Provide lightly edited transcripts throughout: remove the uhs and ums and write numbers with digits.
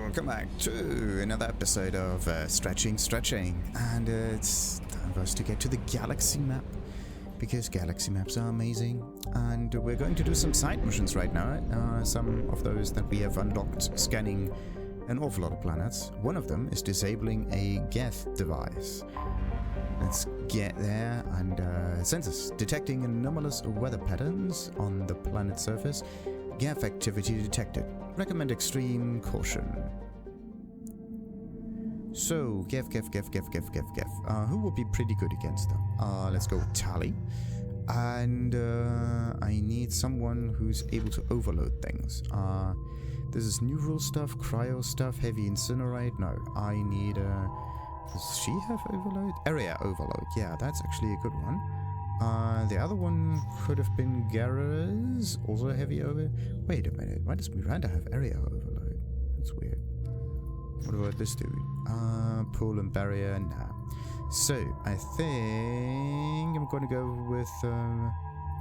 Welcome back to another episode of Stretching, and it's time for us to get to the galaxy map, because galaxy maps are amazing, and we're going to do some side missions right now, some of those that we have unlocked, scanning an awful lot of planets. One of them is disabling a Geth Device. Let's get there, and census, detecting anomalous weather patterns on the planet's surface. Geth activity detected. Recommend extreme caution. So, Geth. Who would be pretty good against them? Let's go with Tally. And I need someone who's able to overload things. This is neural stuff, cryo stuff, heavy incinerate. No, I need does she have overload? Area overload. Yeah, that's actually a good one. The other one could have been Garrus, also heavy over. Wait a minute, why does Miranda have area overload? That's weird. What about this dude? Pull and barrier, nah. So, I think I'm gonna go with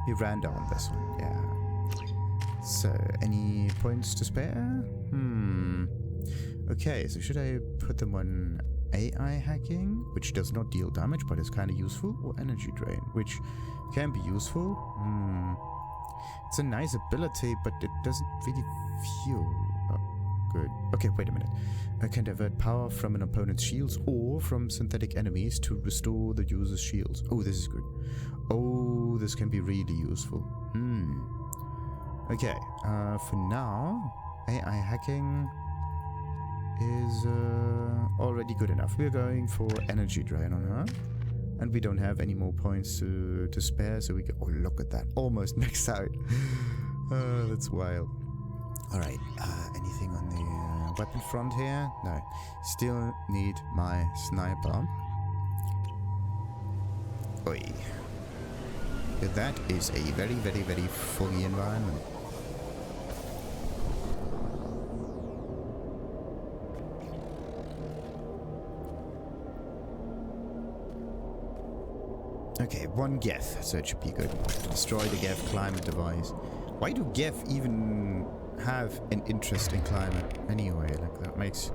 Miranda on this one, yeah. So, any points to spare? Okay, so should I put them on AI hacking, which does not deal damage but is kind of useful, or energy drain, which can be useful? It's a nice ability, but it doesn't really feel good. Okay, wait a minute. I can divert power from an opponent's shields or from synthetic enemies to restore the user's shields. Oh, this is good. Oh, this can be really useful. Okay, for now, AI hacking is already good enough. We're going for energy drain on her, and we don't have any more points to spare, so we go. Oh, look at that, almost maxed out. That's wild. All right, anything on the weapon front here? No, still need my sniper. Oi, that is a very foggy environment. Okay, one Geth, so it should be good. Destroy the Geth climate device. Why do Geth even have an interest in climate anyway? Like, that makes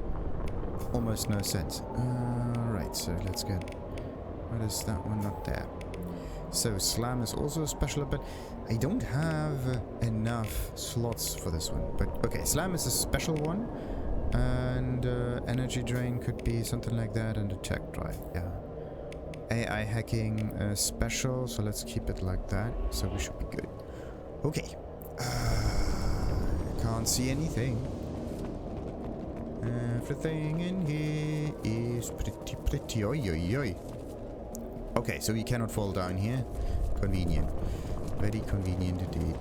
almost no sense. Right, so let's get... What is that one? Not there. So, Slam is also a special, but I don't have enough slots for this one. But, okay, Slam is a special one, and Energy Drain could be something like that, and Attack Drive, yeah. AI hacking special, so let's keep it like that, so we should be good. Okay. Can't see anything. Everything in here is pretty. Oi. Okay, so we cannot fall down here. Convenient. Very convenient indeed.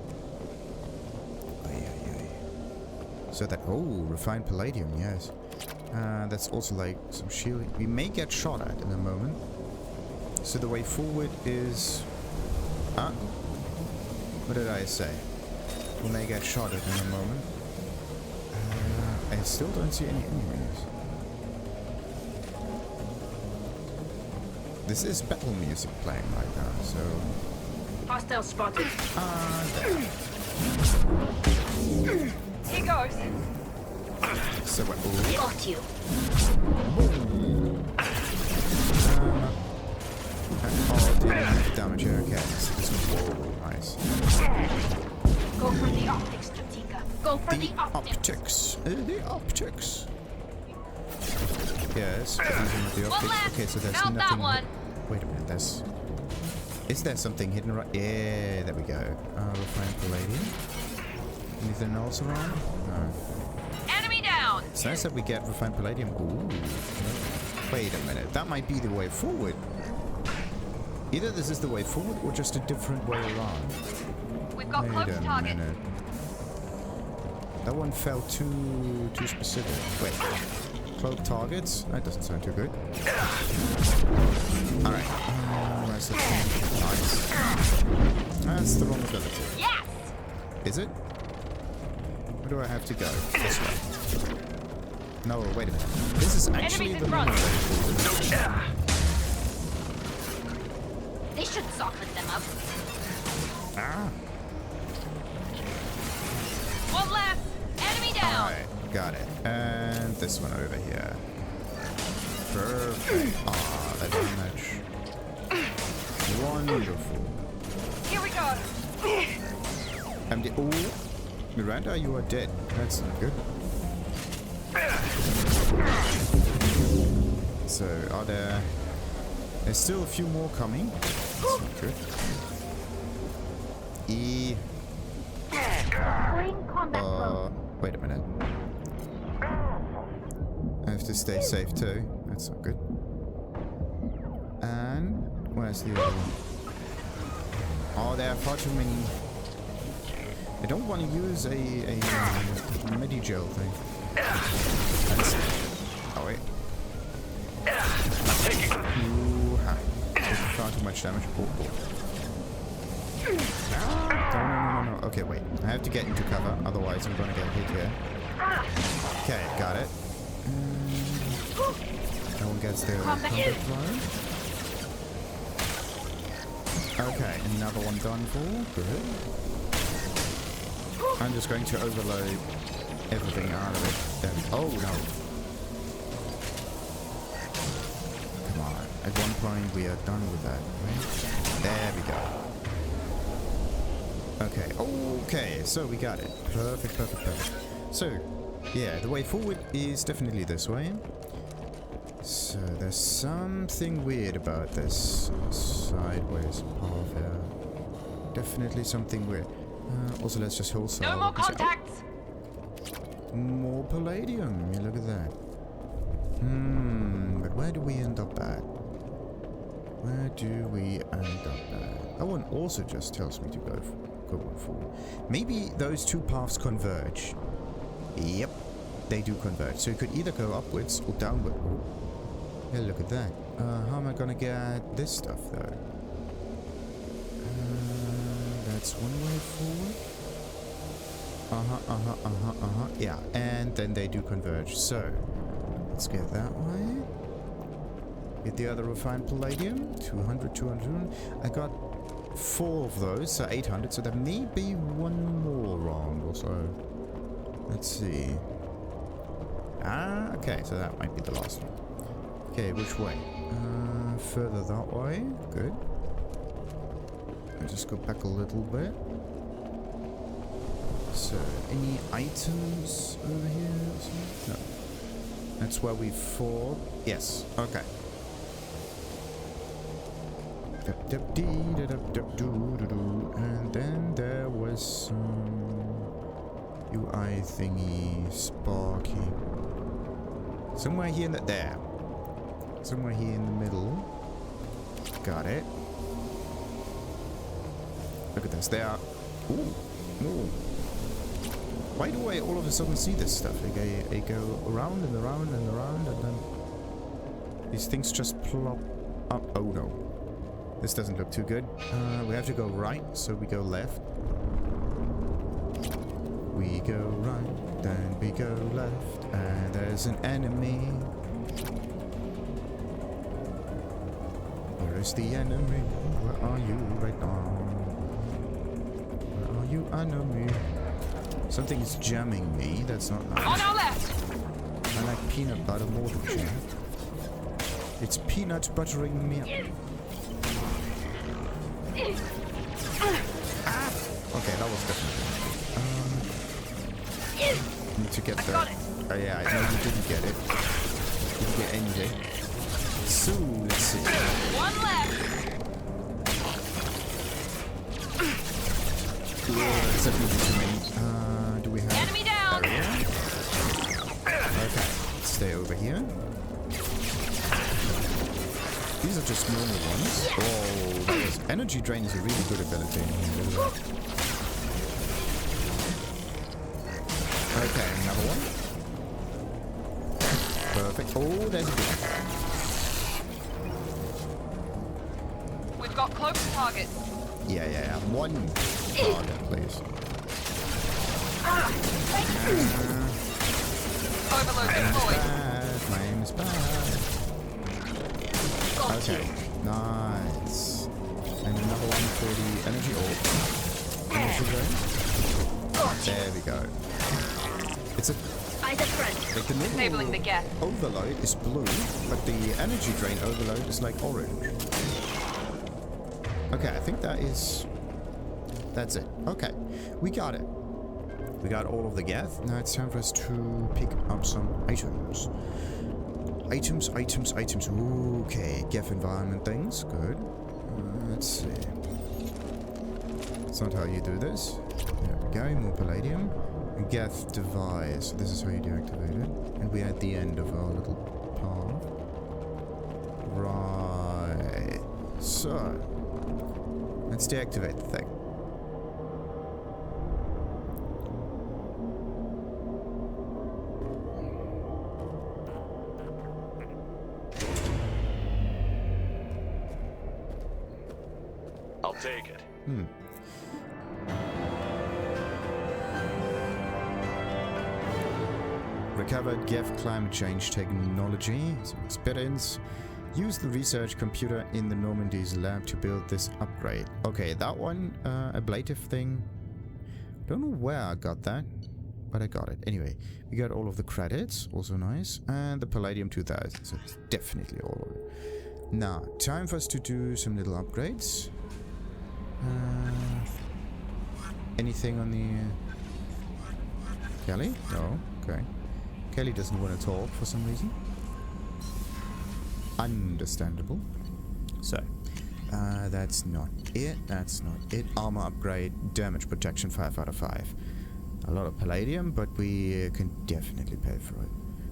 So that... Oh, refined palladium, yes. That's also like some shield. We may get shot at in a moment. So the way forward is... What did I say? We may get shot at in a moment. I still don't see any enemies. This is battle music playing right now, so... Hostile spotted. Here goes. So what? Got you. Oh, did damage here. Okay, so this is whoa, nice. Go for the optics, Stratika. Go for the optics. The optics. Yes, using the optics. Okay, so there's Found nothing. That one. Wait a minute, there's... Is there something hidden right... Yeah, there we go. Refined palladium. Anything else around? No. Enemy down. It's nice that we get refined palladium. Ooh. Wait a minute, that might be the way forward. Either this is the way forward or just a different way around. We've got close target. Minute. That one felt too specific. Wait. Cloak targets? That doesn't sound too good. Alright. Where's the thing? Nice. That's the wrong ability. Yes! Is it? Where do I have to go? This way. No, wait a minute. This is actually the wrong way. They should soften them up. Ah. One left. Enemy down. Alright. got it. And this one over here. Perfect. Ah, that damage. Wonderful. Here we go. Oh, Miranda, you are dead. That's not good. So, are there... There's still a few more coming. That's not good. Wait a minute. I have to stay safe too. That's not good. And where's the other one? Oh, there are far too many. I don't want to use a Medigel thing. That's, oh wait. Ooh, ha. Far too much damage. Oh. No. Okay, wait. I have to get into cover, otherwise I'm gonna get hit here. Okay, got it. No one gets their combat zone. Okay, another one done for. Good. I'm just going to overload everything out of it. Then, oh no. Come on. At one point we are done with that, right? There we go. Okay, so we got it. Perfect. So, yeah, the way forward is definitely this way. So, there's something weird about this sideways path here. Definitely something weird. Also, let's just hold some. No more contacts! More palladium. Yeah, look at that. But where do we end up at? That one also just tells me to go forward. Maybe those two paths converge. Yep, they do converge. So you could either go upwards or downward. Oh. Yeah, look at that. How am I gonna get this stuff though? That's one way forward. Yeah, and then they do converge. So let's get that way. Get the other refined palladium. 200. I got 4 of those, so 800. So there may be one more wrong or so. Let's see. Okay, so that might be the last one. Okay, which way? Further that way. Good. I'll just go back a little bit. So, any items over here? No. That's where we fought. Yes. Okay. And then there was some UI thingy sparking. Somewhere here in there. Somewhere here in the middle. Got it. Look at this. They are. Ooh. Why do I all of a sudden see this stuff? I go around and around and around, and then these things just plop up. Oh no. This doesn't look too good. We have to go right, so we go left. We go right, then we go left, and there's an enemy. Where is the enemy? Where are you right now? Where are you, enemy? Something is jamming me. That's not nice. On our left. I like peanut butter more than jam. It's peanut buttering me up. Okay, that was definitely. Need to get the. Oh yeah, I know you didn't get it. Didn't get anything. So let's see. One left. It's definitely too many. Do we have enemy down? Barrier? Okay, stay over here. These are just normal ones. Oh, energy drain is a really good ability. Okay, another one. Perfect. Oh, there's a big one. We've got close targets. Yeah. One target, please. Overload deployed. My aim is bad. Okay, nice. And another one for the energy orb. Energy drain. There we go. It's a Eyes at front. Like the normal Disabling the Geth. overload is blue, but the energy drain overload is like orange. Okay, I think that's it. Okay, we got it. We got all of the Geth. Now it's time for us to pick up some items. Items. Okay, Geth environment things. Good. Let's see. That's not how you do this. There we go. More palladium. Geth Device. This is how you deactivate it. And we're at the end of our little path. Right. So, let's deactivate the thing. I'll take it. Recovered Geth climate change technology, some experience. Use the research computer in the Normandy's lab to build this upgrade. Okay, that one, ablative thing. Don't know where I got that, but I got it. Anyway, we got all of the credits, also nice. And the Palladium 2000, so it's definitely all of it. Now, time for us to do some little upgrades. Anything on the... Kelly? No, okay. Kelly doesn't want to talk for some reason. Understandable. So, that's not it. That's not it. Armor upgrade, damage protection 5 out of 5. A lot of palladium, but we can definitely pay for it.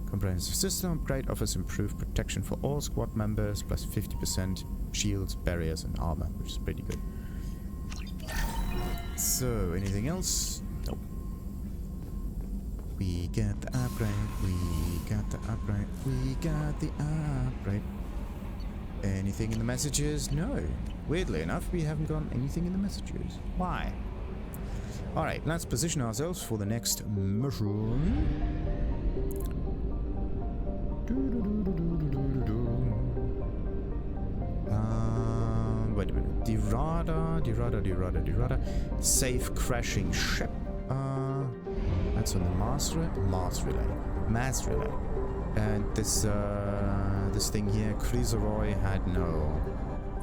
Comprehensive system upgrade offers improved protection for all squad members, plus 50% shields, barriers, and armor, which is pretty good. So, anything else? Nope. We got the upgrade, we got the upgrade, we got the upgrade. Anything in the messages? No. Weirdly enough, we haven't gotten anything in the messages. Why? Alright, let's position ourselves for the next mission. Wait a minute. The radar. Safe crashing ship. That's on the mass relay. And this thing here, Chrysaroy had no...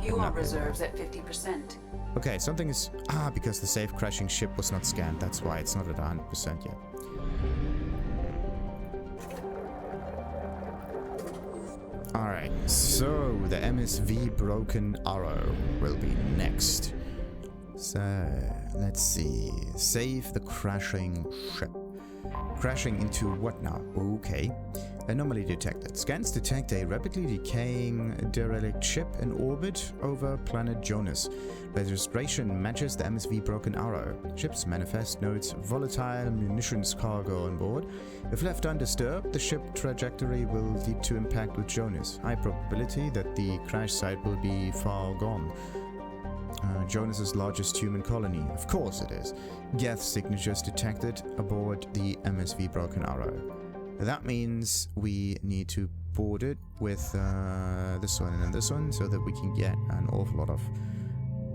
You are reserves at 50%. Okay, something is... because the safe crashing ship was not scanned. That's why it's not at 100% yet. Alright, so the MSV Broken Arrow will be next. So, let's see. Save the crashing ship. Crashing into what now? Okay. Anomaly detected. Scans detect a rapidly decaying derelict ship in orbit over planet Jonas. Registration matches the MSV Broken Arrow. Ship's manifest notes volatile munitions cargo on board. If left undisturbed, the ship trajectory will lead to impact with Jonas. High probability that the crash site will be far gone. Jonas's largest human colony. Of course it is. Geth signatures detected aboard the MSV Broken Arrow. That means we need to board it with this one and this one so that we can get an awful lot of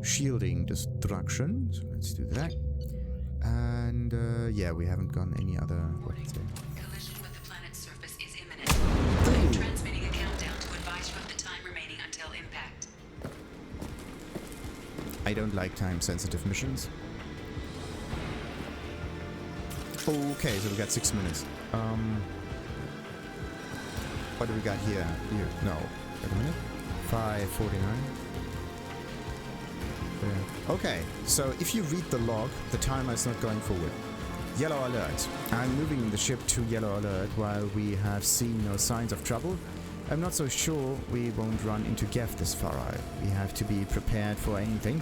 shielding destruction. So let's do that. And yeah, we haven't gotten any other... What's there? Collision with the planet's surface is imminent. I am transmitting a countdown to advise you of the time remaining until impact. I don't like time-sensitive missions. Okay, so we got 6 minutes. What do we got here? No. Wait a minute. 5:49. Yeah. Okay, so if you read the log, the timer is not going forward. Yellow alert. I'm moving the ship to yellow alert while we have seen no signs of trouble. I'm not so sure we won't run into Geth this far out. We have to be prepared for anything.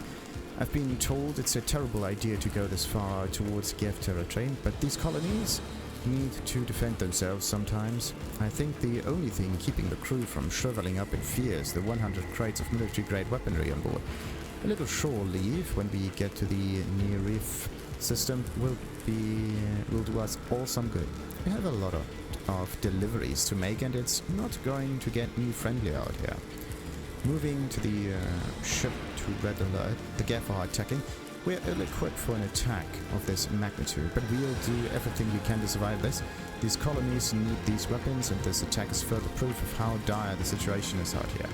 I've been told it's a terrible idea to go this far towards Geth territory, but these colonies need to defend themselves sometimes. I think the only thing keeping the crew from shriveling up in fear is the 100 crates of military-grade weaponry on board. A little shore leave when we get to the near reef system will do us all some good. We have a lot of deliveries to make, and it's not going to get any friendly out here. Moving to the ship to red alert. The Geth are attacking. We're ill-equipped for an attack of this magnitude, but we'll do everything we can to survive this. These colonies need these weapons, and this attack is further proof of how dire the situation is out here.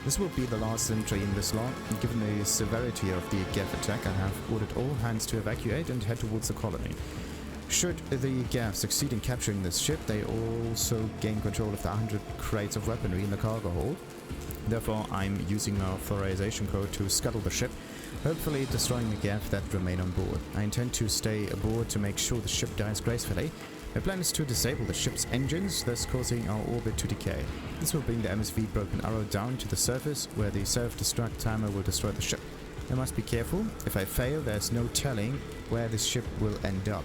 This will be the last entry in this log. Given the severity of the Geth attack, I have ordered all hands to evacuate and head towards the colony. Should the Geth succeed in capturing this ship, they also gain control of the 100 crates of weaponry in the cargo hold. Therefore, I'm using my authorization code to scuttle the ship, hopefully destroying the Geth that remain on board. I intend to stay aboard to make sure the ship dies gracefully. My plan is to disable the ship's engines, thus causing our orbit to decay. This will bring the MSV Broken Arrow down to the surface, where the self-destruct timer will destroy the ship. I must be careful. If I fail, there's no telling where this ship will end up.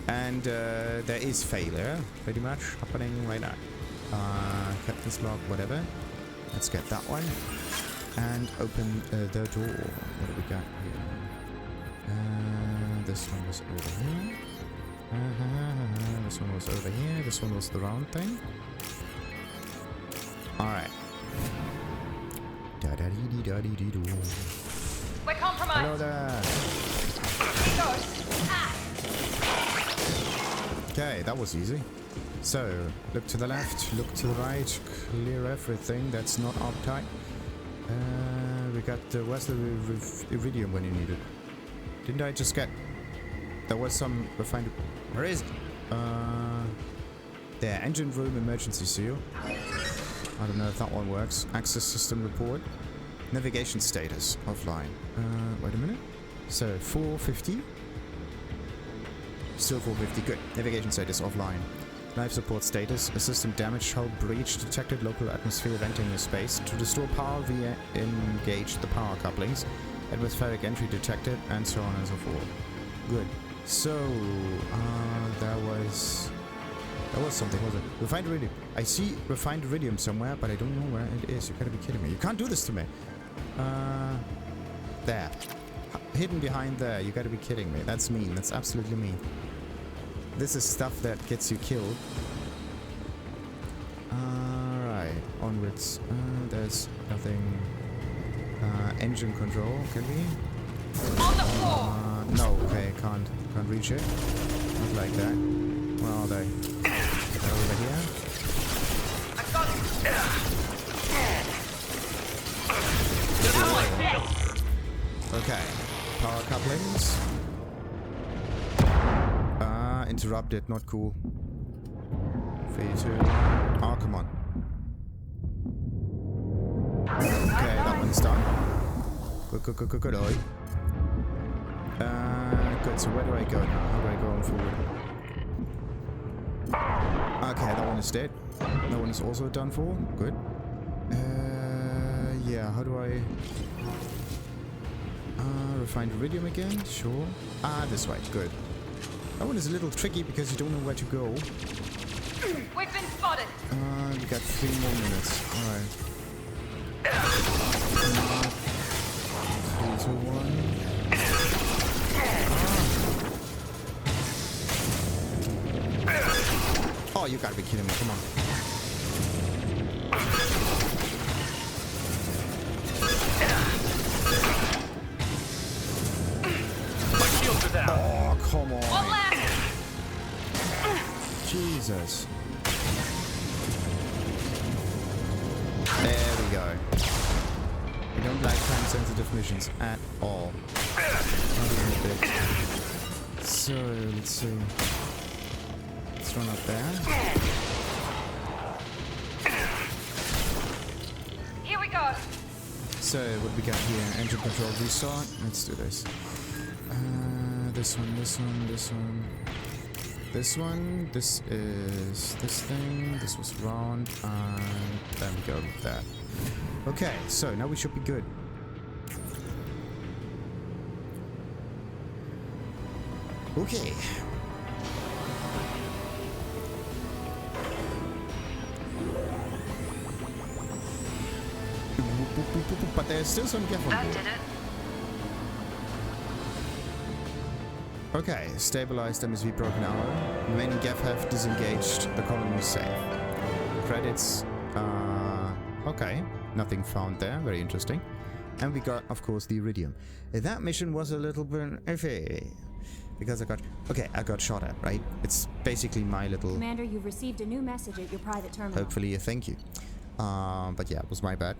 And there is failure, pretty much, happening right now. Captain's log, whatever. Let's get that one. And open the door. What do we got here? This one was over here. This one was over here. This one was the round thing. Alright. Da-da-dee-dee-da-dee-dee-doo. We're compromised. Hello there. Okay, that was easy. So, look to the left, look to the right, clear everything that's not uptight. We got where's the iridium when you need it? Didn't I just get... There was some refined... Where is it? There, engine room emergency seal. I don't know if that one works. Access system report. Navigation status, offline. Wait a minute. So, 450. Still 450, good. Navigation status, offline. Life support status, a system damage, hull breach, detected local atmosphere venting in space. To restore power, we engage the power couplings. Atmospheric entry detected, and so on and so forth. Good. So, there was something, was it? Refined iridium. I see refined iridium somewhere, but I don't know where it is. You gotta be kidding me. You can't do this to me. There. Hidden behind there. You gotta be kidding me. That's mean. That's absolutely mean. This is stuff that gets you killed. Alright, onwards. There's nothing. Engine control, can we? On the floor! No, okay, can't reach it. Not like that. Where are they? They're over here. I got it! Okay. Power couplings. Interrupted, not cool. 3, 2. Oh, come on. Okay, that one's done. Good. Good, so where do I go now? How do I go on forward? Okay, that one is dead. That one is also done for. Good. Yeah, how do I... refined iridium again? Sure. This way. Good. That one is a little tricky because you don't know where to go. We've been spotted. We got 3 more minutes. Alright. 3, 2, 1. Oh, you gotta be kidding me. Come on. Oh, come on. One left. Jesus. There we go. We don't like time-sensitive missions at all. Not even a bit. So, let's see. Let's run up there. Here we go. So, what we got here? Engine control restart. Let's do this. This one. This one. This is this thing. This was round. And then we go with that. Okay, so now we should be good. Okay. But there's still some Geth on That board. did it. Okay, stabilized MSV Broken Arrow. Remaining Geth have disengaged. The colony is safe. Credits. Okay, nothing found there. Very interesting. And we got, of course, the iridium. That mission was a little bit iffy. Because I got shot at, right? It's basically my little... Commander, you've received a new message at your private terminal. Hopefully a thank you. But yeah, it was my bad.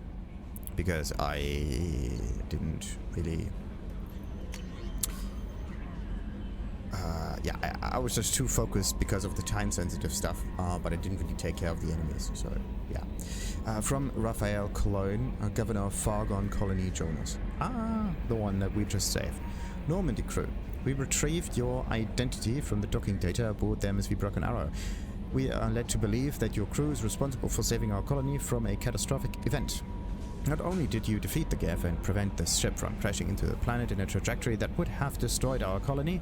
Because I didn't really... I was just too focused because of the time-sensitive stuff, but I didn't really take care of the enemies, so yeah. From Raphael Cologne, Governor of Fargon Colony Jonas. The one that we just saved. Normandy crew. We retrieved your identity from the docking data aboard the MSV Broken Arrow. We are led to believe that your crew is responsible for saving our colony from a catastrophic event. Not only did you defeat the Geth and prevent the ship from crashing into the planet in a trajectory that would have destroyed our colony,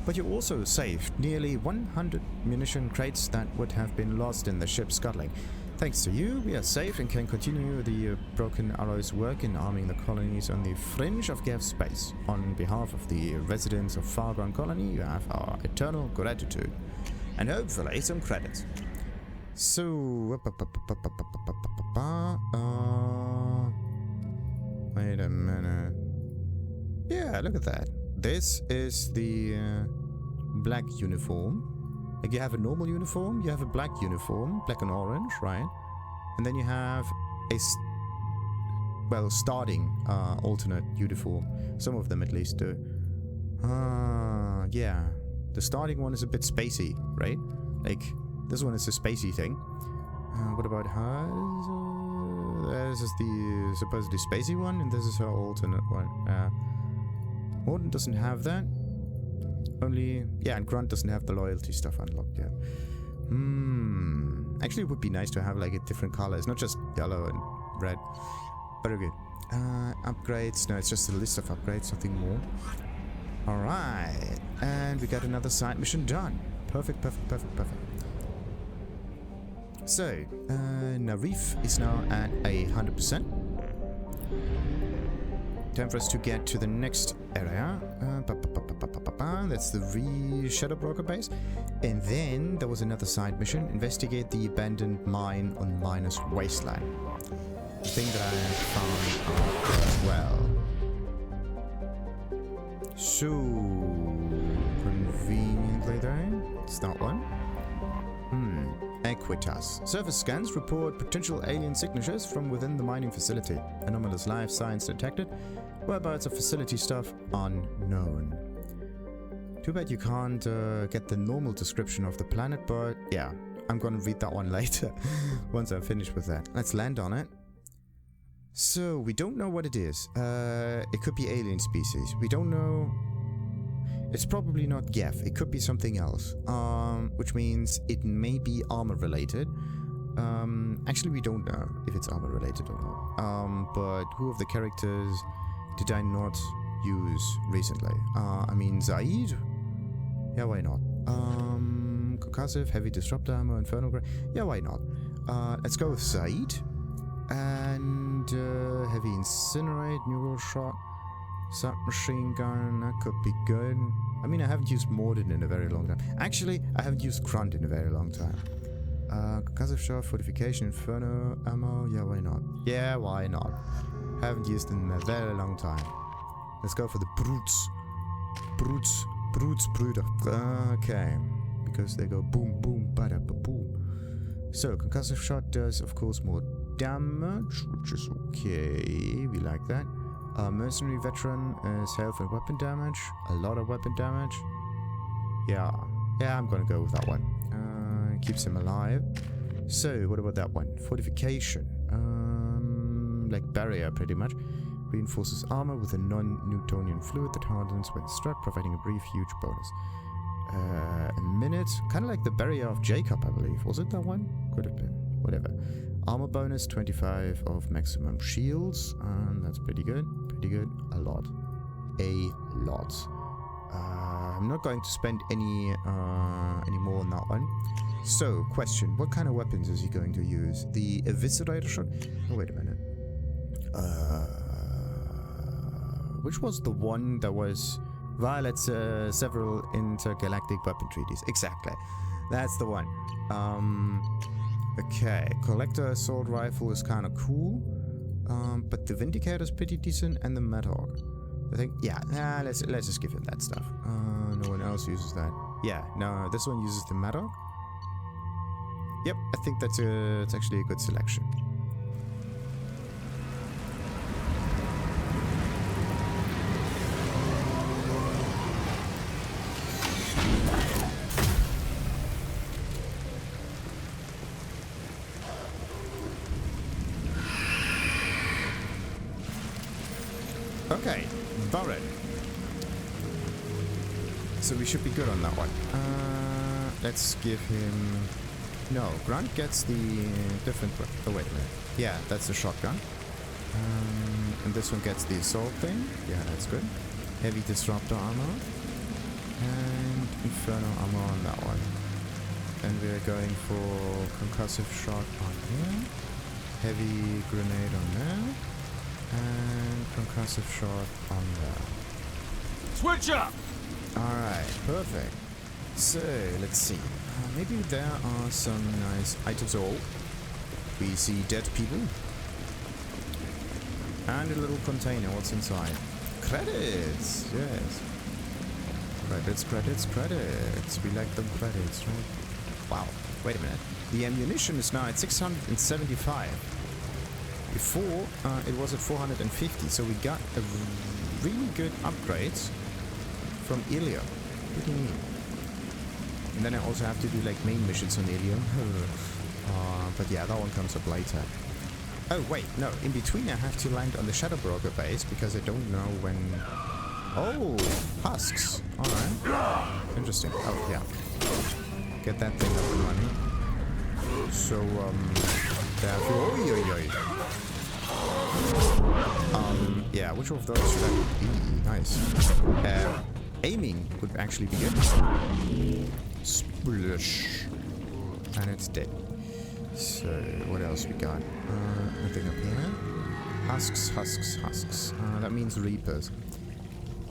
but you also saved nearly 100 munition crates that would have been lost in the ship scuttling. Thanks to you, we are safe and can continue the Broken Arrow's work in arming the colonies on the fringe of Geth space. On behalf of the residents of Fargon Colony, you have our eternal gratitude. And hopefully some credits. So... wait a minute. Yeah, look at that. This is the black uniform. Like you have a normal uniform, you have a black uniform, black and orange, right? And then you have a starting alternate uniform. Some of them at least do. Yeah. The starting one is a bit spacey, right? Like, this one is a spacey thing. What about hers? This is the supposedly spacey one, and this is her alternate one. Morden doesn't have that. Only, yeah, and Grunt doesn't have the loyalty stuff unlocked yet. Actually, it would be nice to have like a different colors, not just yellow and red. But okay. Upgrades. No, it's just a list of upgrades, nothing more. Alright. And we got another side mission done. Perfect, perfect, perfect, perfect. So, Narif is now at 100%. Time for us to get to the next area. That's the Shadow Broker base. And then there was another side mission. Investigate the abandoned mine on Minus Wasteland. The thing that I found out as well. So conveniently there. It's that one. Aequitas. Surface scans report potential alien signatures from within the mining facility. Anomalous life signs detected. Whereabouts of facility staff unknown. Too bad you can't get the normal description of the planet, but yeah, I'm gonna read that one later once I'm finished with that. Let's land on it. So, we don't know what it is. It could be alien species. We don't know... It's probably not Geth. It could be something else. Which means it may be armor related. Actually, we don't know if it's armor related or not. But who of the characters did I not use recently? I mean, Zaid? Yeah, why not? Concussive, heavy disruptor ammo, infernal... Yeah, why not? Let's go with Zaid. And heavy incinerate, neural shot, submachine gun, that could be good. I mean, I haven't used Morden in a very long time. Actually, I haven't used Grunt in a very long time. Concussive shot, fortification, inferno ammo, yeah, why not? Yeah, why not? Haven't used it in a very long time. Let's go for the brutes. Brutes, Brüder. Okay. Because they go boom, boom, bada, boom. So, concussive shot does, of course, more damage, which is okay. We like that. Mercenary veteran is health and weapon damage. A lot of weapon damage. Yeah, I'm gonna go with that one. Keeps him alive. So, what about that one? Fortification. Like barrier, pretty much. Reinforces armor with a non-Newtonian fluid that hardens when struck, providing a brief, huge bonus. A minute. Kind of like the barrier of Jacob, I believe. Was it that one? Could have been. Whatever. Armor bonus, 25 of maximum shields. That's pretty good. Pretty good. A lot. A lot. I'm not going to spend any more on that one. So, question. What kind of weapons is he going to use? The Eviscerator shot? Oh, wait a minute. Which was the one that was violates several intergalactic weapon treaties? Exactly. That's the one. Okay. Collector assault rifle is kind of cool. But the Vindicator is pretty decent, and the Madhawk. I think, yeah, let's just give him that stuff. No one else uses that. Yeah, no, this one uses the Madhawk. Yep, I think it's actually a good selection. Okay, Burren. So we should be good on that one. Let's give him... No, Grunt gets the different... Oh, wait a minute. Yeah, that's the shotgun. And this one gets the assault thing. Yeah, that's good. Heavy disruptor armor. And inferno armor on that one. And we're going for concussive shot on here. Heavy grenade on there. And concussive shot on there. Switch up! Alright, perfect. So, let's see. Maybe there are some nice items. Oh, we see dead people. And a little container. What's inside? Credits! Yes. Credits, credits, credits. We like them credits, right? Wow. Wait a minute. The ammunition is now at 675. Before, it was at 450. So we got a really good upgrades from Ilium. Pretty neat. And then I also have to do like main missions on Ilium. But yeah, that one comes up later. Oh wait, no, in between I have to land on the Shadow Broker base because I don't know when... Oh, husks. Alright. Interesting. Oh, yeah. Get that thing up and running. So, therefore... yeah, which of those should I be? Nice. Aiming would actually be good. Splish. And it's dead. So, what else we got? Nothing up here. Husks, husks, husks. That means Reapers.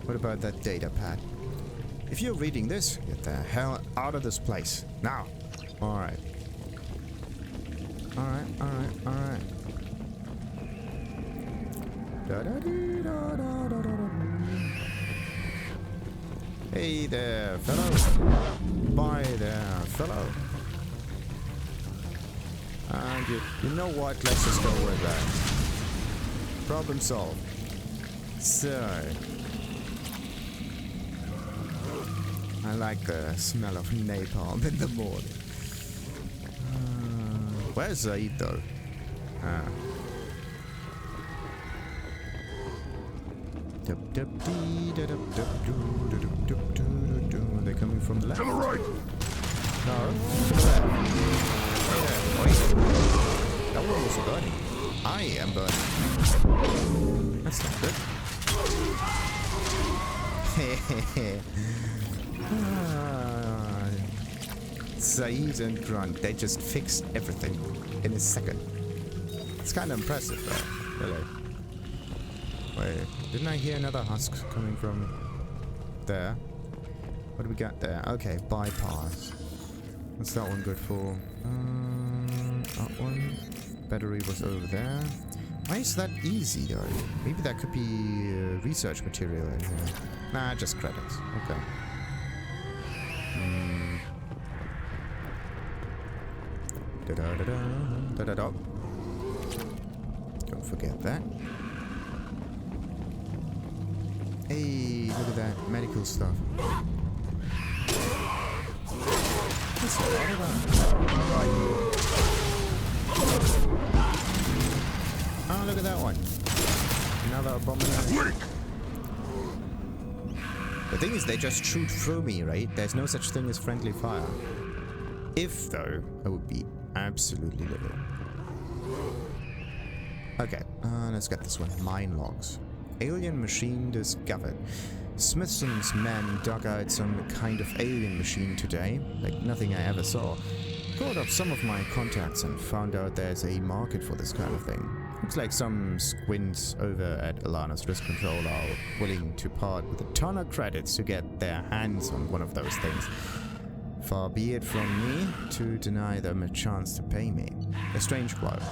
What about that Datapad? If you're reading this, get the hell out of this place. Now! Alright. Alright, alright, alright. Hey there, fellow. Bye there, fellow. And you know what? Let's just go with that. Problem solved. So, I like the smell of napalm in the morning. Where's Zaid though? They're coming from the left. To the right! No, to the left. Yeah, wait. That one was burning. I am burning. That's not good. Zaid and Grunt, they just fixed everything in a second. It's kind of impressive though, really. Wait, didn't I hear another husk coming from there? What do we got there? Okay, bypass. What's that one good for? That one. Battery was over there. Why is that easy though? Maybe that could be research material in here. Nah, just credits. Okay. Da-da-da-da. Don't forget that. Hey, look at that medical stuff. That's a lot of that. Oh, look at that one. Another abomination. The thing is, they just shoot through me, right? There's no such thing as friendly fire. If, though, I would be absolutely livid. Okay, let's get this one. Mine logs. Alien machine discovered. Smithson's men dug out some kind of alien machine today, like nothing I ever saw. Called up some of my contacts and found out there's a market for this kind of thing. Looks like some squints over at Alana's Risk Control are willing to part with a ton of credits to get their hands on one of those things. Far be it from me to deny them a chance to pay me. A strange quote.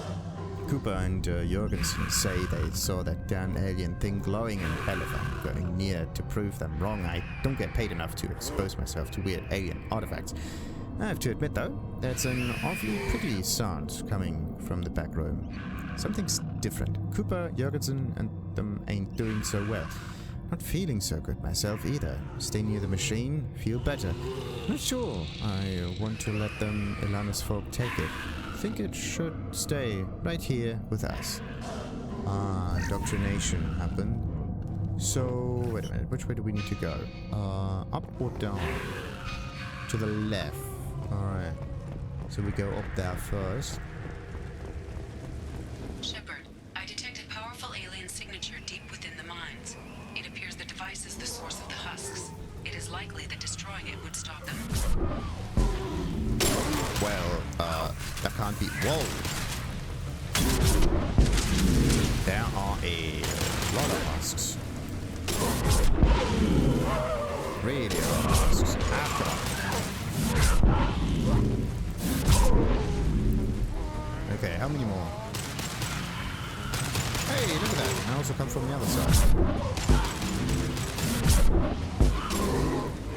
Cooper and Jorgensen say they saw that damn alien thing glowing in Bellevan, going near to prove them wrong. I don't get paid enough to expose myself to weird alien artifacts. I have to admit though, that's an awfully pretty sound coming from the back room. Something's different. Cooper, Jorgensen and them ain't doing so well. Not feeling so good myself either. Stay near the machine, feel better. Not sure I want to let them Ilanis folk take it. Think it should stay right here with us. Indoctrination happened. So, wait a minute, which way do we need to go? Up or down? To the left. Alright. So we go up there first. Shepard, I detected powerful alien signature deep within the mines. It appears the device is the source of the husks. It is likely that destroying it would stop them. Well, that can't be. Whoa! There are a lot of husks. Really a lot of husks. After all. Okay, how many more? Hey, look at that. I also come from the other side.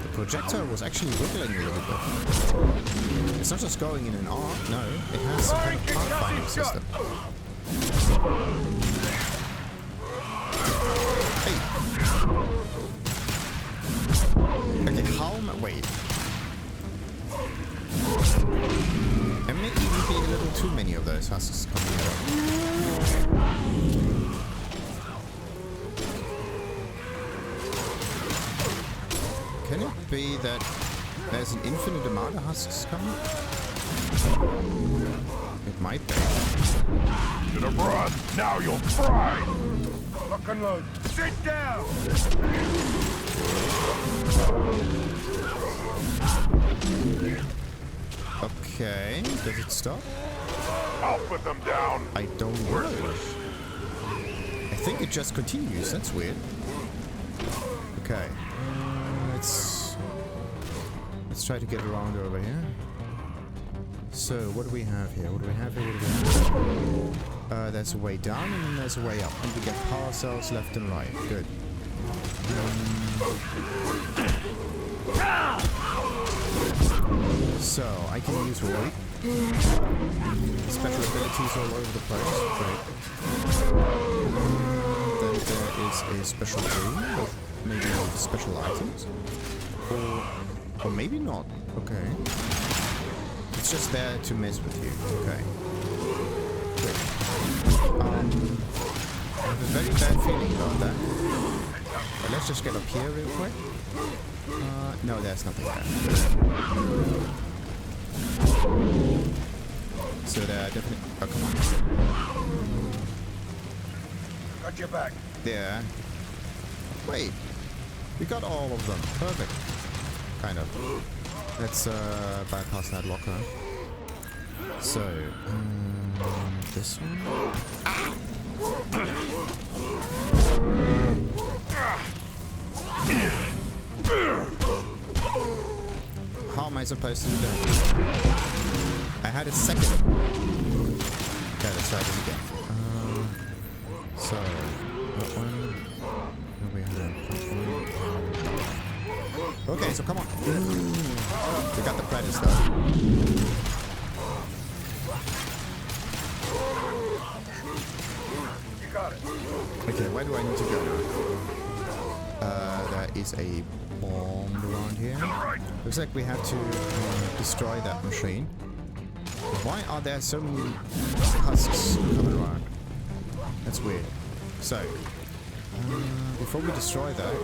The projector was actually wiggling a little bit. It's not just going in an arc, no. It has some kind of pathfinding system. Hey. Okay, how am I... Wait. There may even be a little too many of those husks coming out. Can it be that there's an infinite amount of husks coming? It might be. To the front! Now you'll fry! Lock and load! Sit down! Okay, does it stop? I'll put them down! I don't know. I think it just continues, that's weird. Okay. Let's try to get around over here. So, what do we have here? What do we have here? What do we have? There's a way down and then there's a way up. And we get power cells left and right. Good. So, I can use Roy. Special abilities all over the place. Great. Then there is a special room with maybe special items. Or maybe not. Okay. It's just there to mess with you. Okay. Good. I have a very bad feeling about that. But let's just get up here real quick. No, there's nothing there. So there are definitely... Oh, come on. Got your back. There. Wait. We got all of them. Perfect. Kind of. Let's bypass that locker. So, this one. Ah! How am I supposed to do that? I had a second. Okay, let's try this again. So, that one. What do we have? Okay, so come on. We got the credits though. You got it. Okay, where do I need to go now? There is a bomb around here. Looks like we have to destroy that machine. Why are there so many husks coming around? That's weird. So, before we destroy that,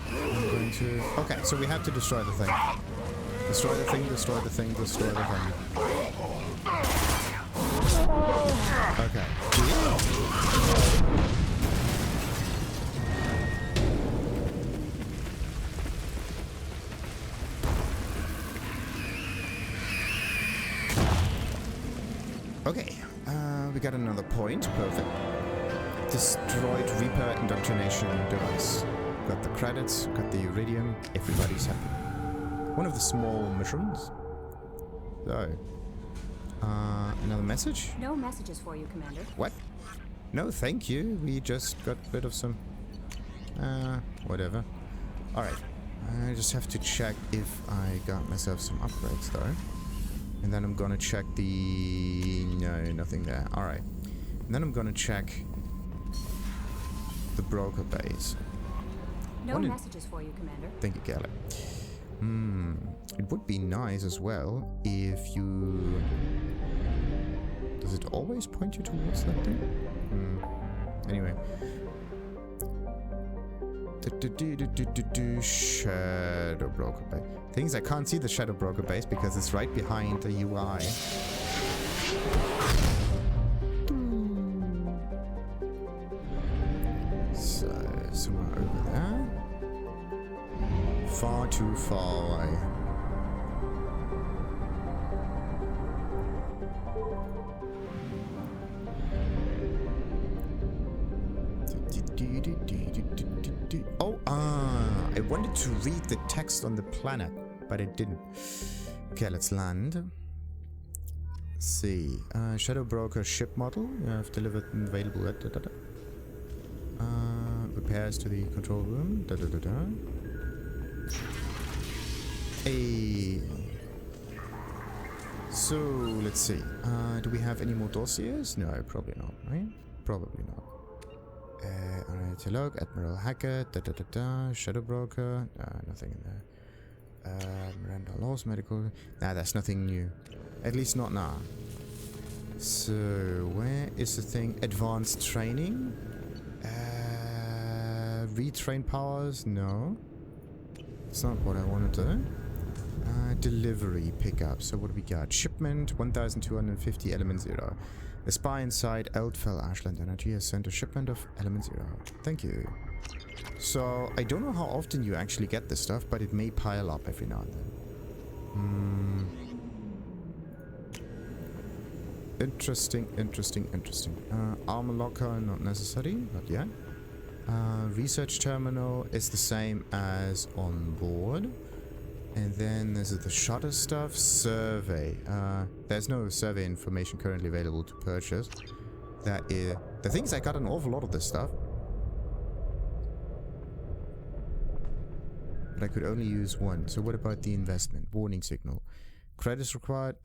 I'm going to... Okay, so we have to destroy the thing. Destroy the thing, destroy the thing, destroy the thing. Okay. Okay, we got another point. Perfect. Destroyed Reaper indoctrination device. Got the credits, got the iridium, everybody's happy. One of the small missions. So, Another message? No messages for you, Commander. What? No, thank you. We just got rid of some... whatever. Alright. I just have to check if I got myself some upgrades, though. And then I'm gonna check the... No, nothing there. Alright. And then I'm gonna check the broker base. No messages for you, Commander. Thank you, Gala. It would be nice as well if you... Does it always point you towards that thing? Anyway. Shadow broker base. Things I can't see the shadow broker base because it's right behind the UI. So somewhere over there. Far too far away. Oh, I wanted to read the text on the planet, but it didn't. Okay, let's land. Let's see. Shadow Broker ship model. You have delivered and available. Repairs to the control room. Hey. So, let's see. Do we have any more dossiers? No, probably not, right? Probably not. Alright, log, Admiral Hackett, Shadow Broker, nothing in there. Miranda Laws, medical, that's nothing new. At least not now. So, where is the thing? Advanced training? Retrain powers? No. It's not what I want to do. Delivery pickup. So what do we got? Shipment 1250 element 0. A spy inside Eldfell Ashland Energy has sent a shipment of element 0. Thank you. So I don't know how often you actually get this stuff, but it may pile up every now and then. Interesting. Armor locker, not necessary, not yet. Research terminal is the same as on board. And then there's the shutter stuff. Survey. There's no survey information currently available to purchase. That is... The things I got an awful lot of this stuff. But I could only use one. So what about the investment? Warning signal. Credits required.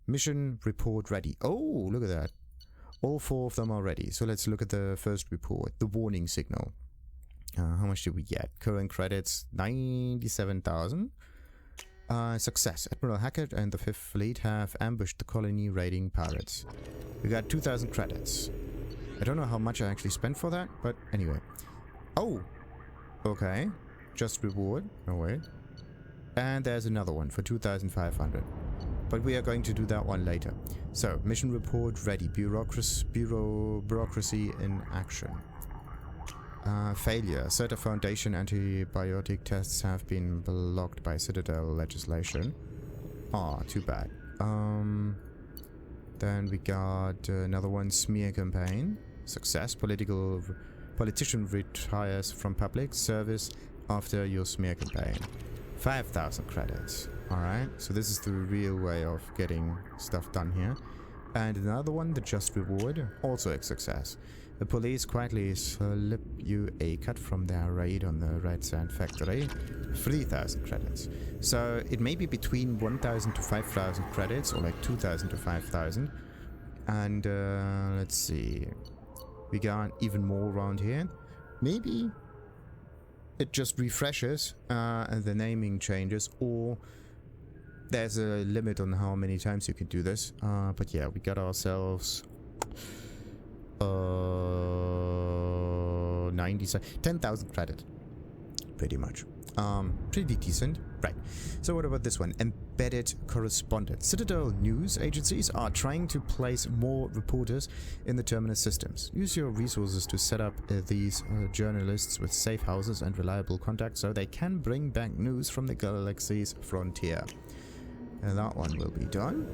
Mission report ready. Oh, look at that. All 4 of them are ready. So let's look at the first report. The warning signal. How much did we get? Current credits, 97,000. Success. Admiral Hackett and the 5th Fleet have ambushed the colony raiding pirates. We got 2,000 credits. I don't know how much I actually spent for that, but anyway. Oh! Okay. Just reward. Oh, wait. And there's another one for 2,500. But we are going to do that one later. So, mission report ready. Bureaucracy in action. Failure. Certa Foundation antibiotic tests have been blocked by Citadel legislation. Ah, too bad. Then we got another one, smear campaign. Success. Politician retires from public service after your smear campaign. 5,000 credits. Alright, so this is the real way of getting stuff done here. And another one, the just reward. Also a success. The police quietly slip you a cut from their raid on the Red Sand Factory. 3,000 credits. So it may be between 1,000 to 5,000 credits, or like 2,000 to 5,000. And let's see. We got even more around here. Maybe it just refreshes and the naming changes, or there's a limit on how many times you can do this. But yeah, we got ourselves 10,000 credit, pretty much. Pretty decent, right? So what about this one? Embedded correspondent. Citadel news agencies are trying to place more reporters in the terminus systems. Use your resources to set up these journalists with safe houses and reliable contacts so they can bring back news from the galaxy's frontier. And that one will be done.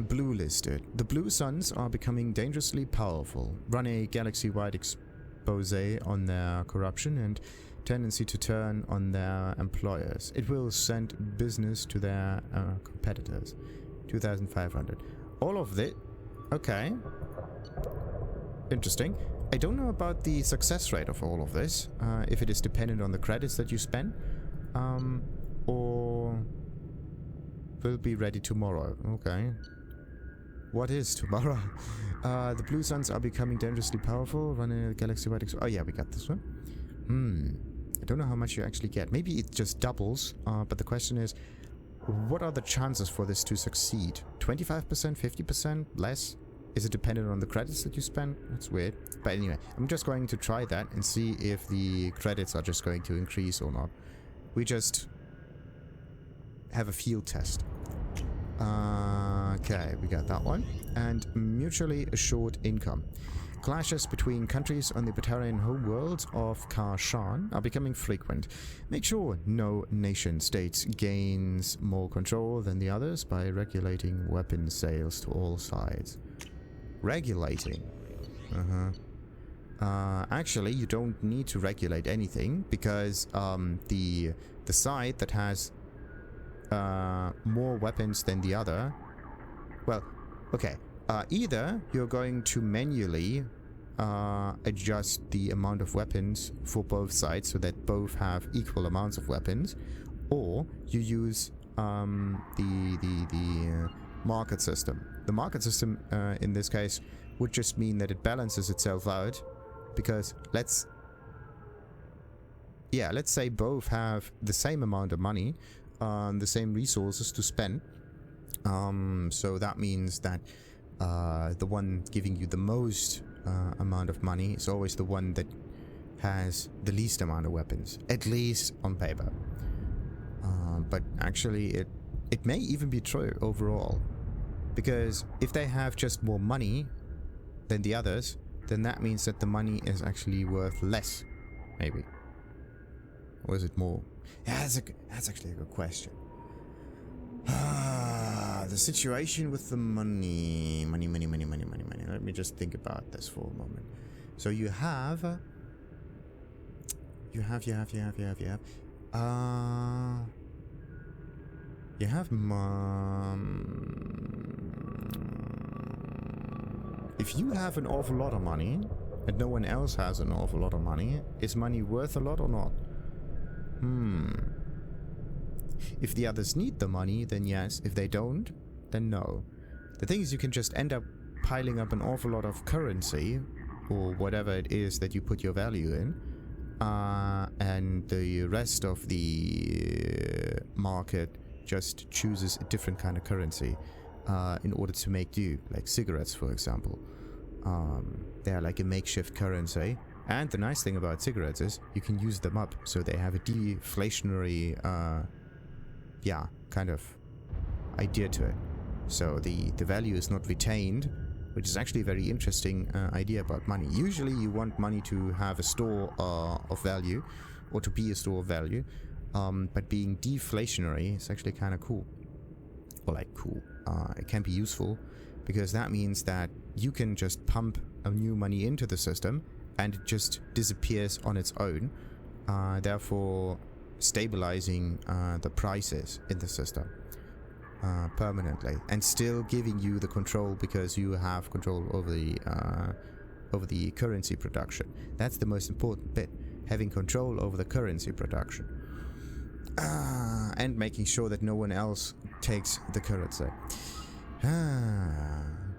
Blue listed. The Blue Suns are becoming dangerously powerful. Run a galaxy-wide expose on their corruption and tendency to turn on their employers. It will send business to their competitors. 2,500. All of it. Okay. Interesting. I don't know about the success rate of all of this. If it is dependent on the credits that you spend. Or will be ready tomorrow. Okay. What is tomorrow? The blue suns are becoming dangerously powerful. Running a galaxy-wide... Oh yeah, we got this one. I don't know how much you actually get. Maybe it just doubles. But the question is, what are the chances for this to succeed? 25%? 50%? Less? Is it dependent on the credits that you spend? That's weird. But anyway, I'm just going to try that and see if the credits are just going to increase or not. We just have a field test. Okay, we got that one. And mutually assured income. Clashes between countries on the Batarian homeworld of Karshan are becoming frequent. Make sure no nation state gains more control than the others by regulating weapon sales to all sides. Regulating. Actually, you don't need to regulate anything because the side that has more weapons than the other. Well, okay. Either you're going to manually adjust the amount of weapons for both sides so that both have equal amounts of weapons, or you use the market system. The market system in this case would just mean that it balances itself out, because let's say both have the same amount of money, the same resources to spend. So that means that the one giving you the most amount of money is always the one that has the least amount of weapons, at least on paper. But actually it may even be true overall, because if they have just more money than the others, then that means that the money is actually worth less, maybe. Or is it more? Yeah, that's actually a good question. The situation with the money. Money. Let me just think about this for a moment. So you have if you have an awful lot of money and no one else has an awful lot of money, is money worth a lot or not? If the others need the money, then yes. If they don't, then no. The thing is, you can just end up piling up an awful lot of currency, or whatever it is that you put your value in, and the rest of the market just chooses a different kind of currency in order to make do, like cigarettes, for example. They are like a makeshift currency. And the nice thing about cigarettes is you can use them up, so they have a deflationary kind of idea to it. So the value is not retained, which is actually a very interesting idea about money. Usually you want money to have a store of value, or to be a store of value, but being deflationary is actually kind of cool. Or like cool. It can be useful, because that means that you can just pump a new money into the system and it just disappears on its own, therefore stabilizing the prices in the system permanently, and still giving you the control, because you have control over the currency production. That's the most important bit, having control over the currency production, and making sure that no one else takes the currency.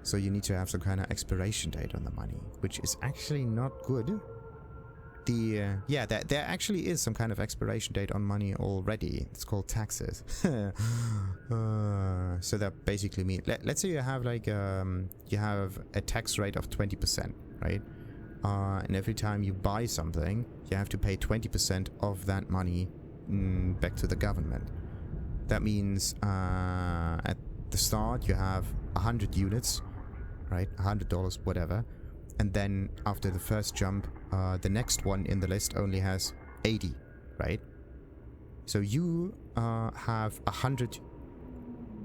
So you need to have some kind of expiration date on the money, which is actually not good. There actually is some kind of expiration date on money already. It's called taxes. So that basically means, let's say you have like you have a tax rate of 20%, right? And every time you buy something, you have to pay 20% of that money back to the government. That means at the start you have 100 units, right? $100, whatever. And then after the first jump, the next one in the list only has 80, right? So you have 100,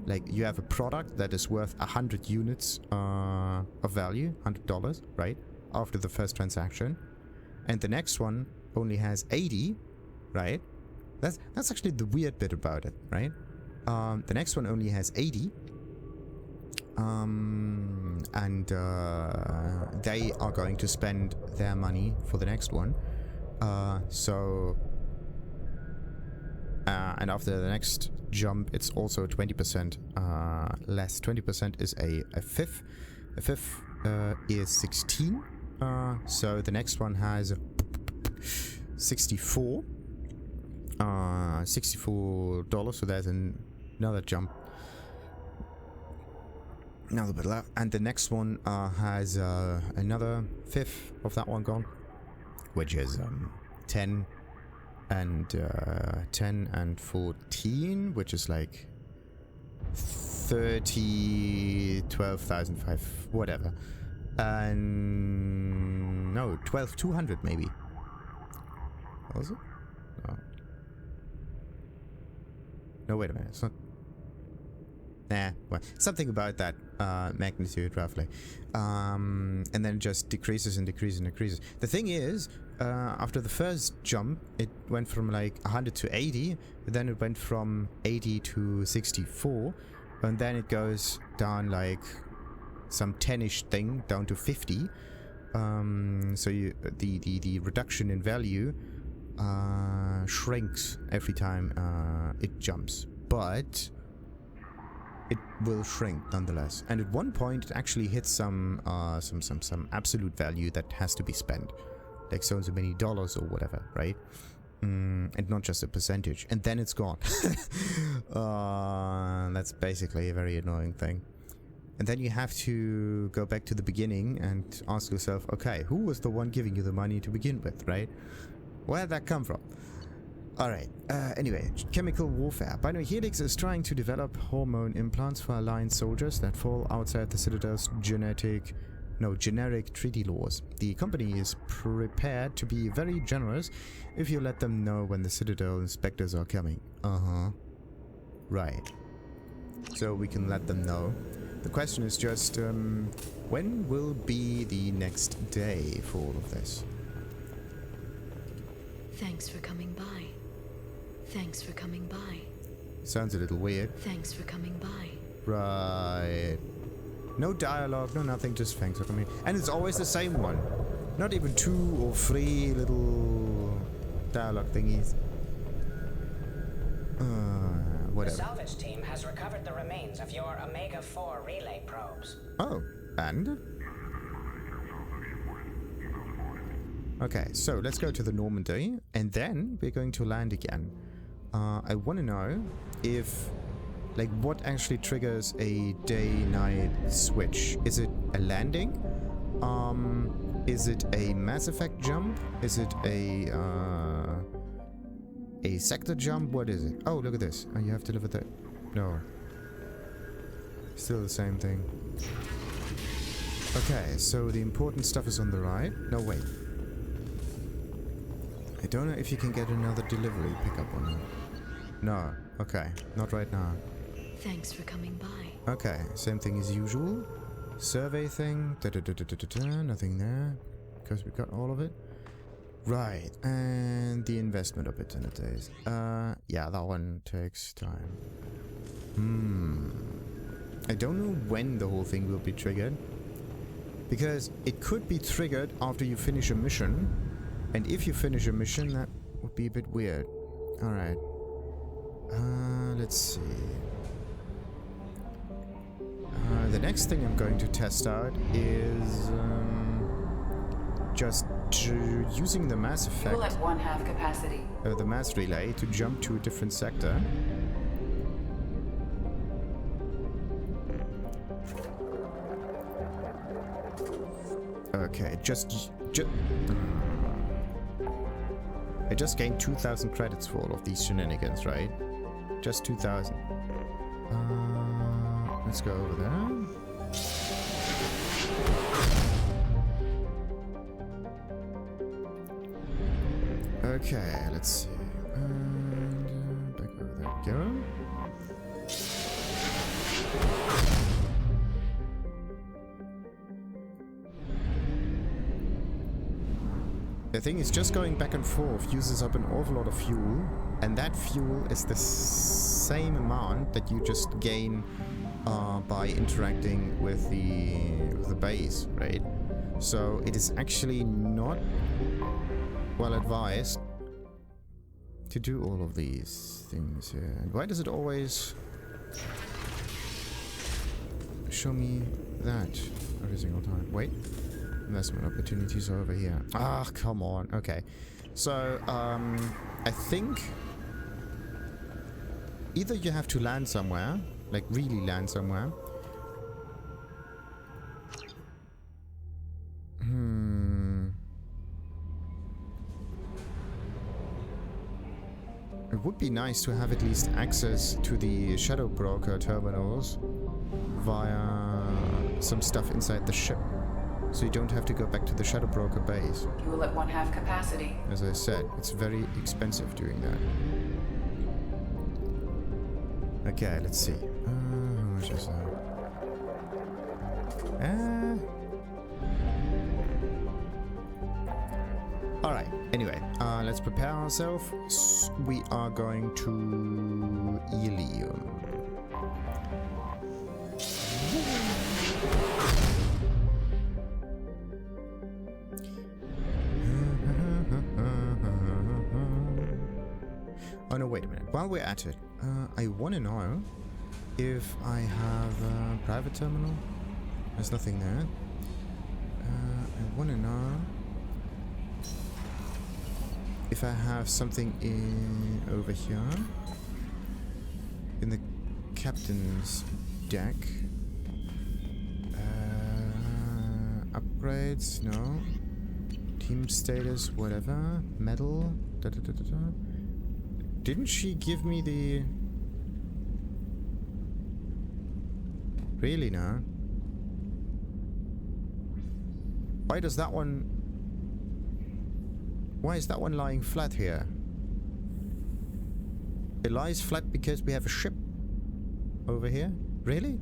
like you have a product that is worth 100 units of value, $100, right? After the first transaction. And the next one only has 80, right? That's actually the weird bit about it, right? The next one only has 80, And they are going to spend their money for the next one. And after the next jump, it's also 20% less. 20% is a fifth. A fifth is 16. So the next one has 64. $64. So there's another jump. Another bit left. And the next one has another fifth of that one gone, which is 10 and 14, which is like 12,005, whatever. And no, 12,200 maybe. Was it? No. No, wait a minute. It's not. Nah, well, something about that magnitude, roughly. And then it just decreases and decreases and decreases. The thing is, after the first jump, it went from like 100 to 80, then it went from 80 to 64, and then it goes down like some 10-ish thing down to 50. So the reduction in value shrinks every time it jumps, but it will shrink nonetheless. And at one point, it actually hits some absolute value that has to be spent, like so and so many dollars or whatever, right? And not just a percentage. And then it's gone. That's basically a very annoying thing. And then you have to go back to the beginning and ask yourself, okay, who was the one giving you the money to begin with, right? Where did that come from? Alright, anyway, chemical warfare. Binary Helix is trying to develop hormone implants for Alliance soldiers that fall outside the Citadel's generic treaty laws. The company is prepared to be very generous if you let them know when the Citadel inspectors are coming. Right. So we can let them know. The question is just, when will be the next day for all of this? Thanks for coming by. Thanks for coming by. Sounds a little weird. Thanks for coming by. Right. No dialogue, no nothing, just thanks for coming. And it's always the same one. Not even 2 or 3 little dialogue thingies. Whatever. The salvage team has recovered the remains of your Omega-4 relay probes. Oh, and? Okay, so let's go to the Normandy, and then we're going to land again. I want to know if, like, what actually triggers a day-night switch? Is it a landing? Is it a Mass Effect jump? Is it a sector jump? What is it? Oh, look at this. Oh, you have to live with that. No. Still the same thing. Okay, so the important stuff is on the right. No, wait. I don't know if you can get another delivery pickup or not. No. Okay. Not right now. Thanks for coming by. Okay. Same thing as usual. Survey thing. Nothing there. Because we got all of it. Right. And the investment opportunities. Yeah, that one takes time. I don't know when the whole thing will be triggered. Because it could be triggered after you finish a mission. And if you finish a mission, that would be a bit weird. Alright. Let's see. The next thing I'm going to test out is just using the Mass Effect. Fuel at 1/2 capacity. The mass relay to jump to a different sector. Okay, I just gained 2,000 credits for all of these shenanigans, right? Just 2,000. Let's go over there. Okay, let's see. And back over there we go. The thing is, just going back and forth uses up an awful lot of fuel, and that fuel is the same amount that you just gain by interacting with the base, right? So it is actually not well advised to do all of these things here. And why does it always show me that every single time? Wait, investment opportunities are over here. Ah, come on. Okay, so I think either you have to land somewhere, like really land somewhere. It would be nice to have at least access to the Shadow Broker terminals via some stuff inside the ship. So you don't have to go back to the Shadow Broker base. Fuel at 1/2 capacity. As I said, it's very expensive doing that. Okay, let's see. How much is that? Alright, anyway, let's prepare ourselves. We are going to Ilium. Oh no, wait a minute. While we're at it, I want to know if I have a private terminal. There's nothing there. I want to know if I have something in over here in the captain's deck. Upgrades, no. Team status, whatever. Medal. Da, da, da, da, da. Didn't she give me the... Really, no? Why does that one... Why is that one lying flat here? It lies flat because we have a ship over here? Really?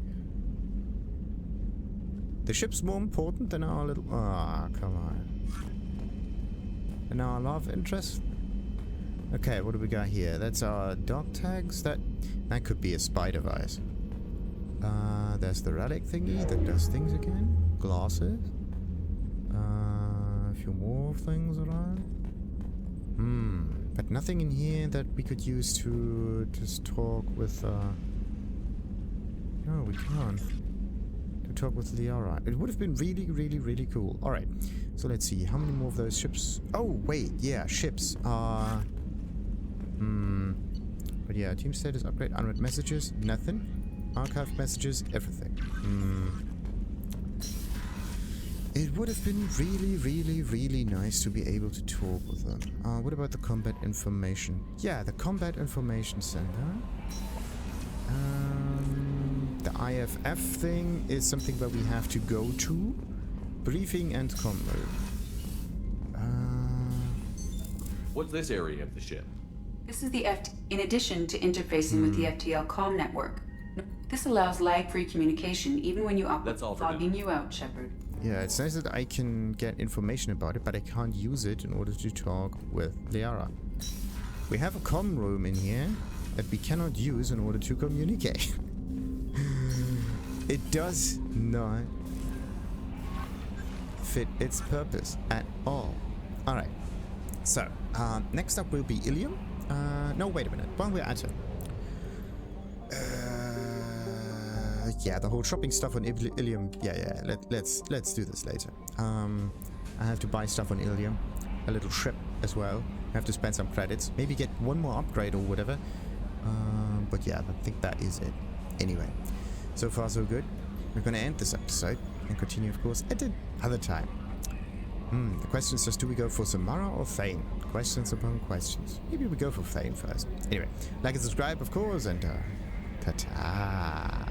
The ship's more important than our little... Ah, come on. And our love interest? Okay, what do we got here? That's our dog tags. That could be a spy device. There's the relic thingy that does things again. Glasses. A few more things around. But nothing in here that we could use to just talk with... No, we can't. To talk with Liara. It would have been really, really, really cool. Alright, so let's see. How many more of those ships? Oh, wait, yeah, ships. But yeah, team status upgrade, unread messages, nothing. Archived messages, everything. It would have been really, really, really nice to be able to talk with them. What about the combat information? Yeah, the combat information center. The IFF thing is something where we have to go to. Briefing and comm mode. What's this area of the ship? This is the in addition to interfacing with the FTL comm network. This allows lag-free communication even when you operate. That's all for logging now. you out, Shepard. Yeah, it's nice that I can get information about it, but I can't use it in order to talk with Liara. We have a comm room in here that we cannot use in order to communicate. It does not fit its purpose at all. Alright, so next up will be Ilium. No, wait a minute. While we're at it. Yeah, the whole shopping stuff on Ilium. Yeah. Let's do this later. I have to buy stuff on Ilium, a little ship as well. I have to spend some credits, maybe get one more upgrade or whatever. But yeah, I think that is it. Anyway, so far so good. We're gonna end this episode and continue, of course, at another time. The question is just, do we go for Samara or Thane? Questions upon questions. Maybe we go for Thane first. Anyway, like and subscribe, of course, and ta-ta.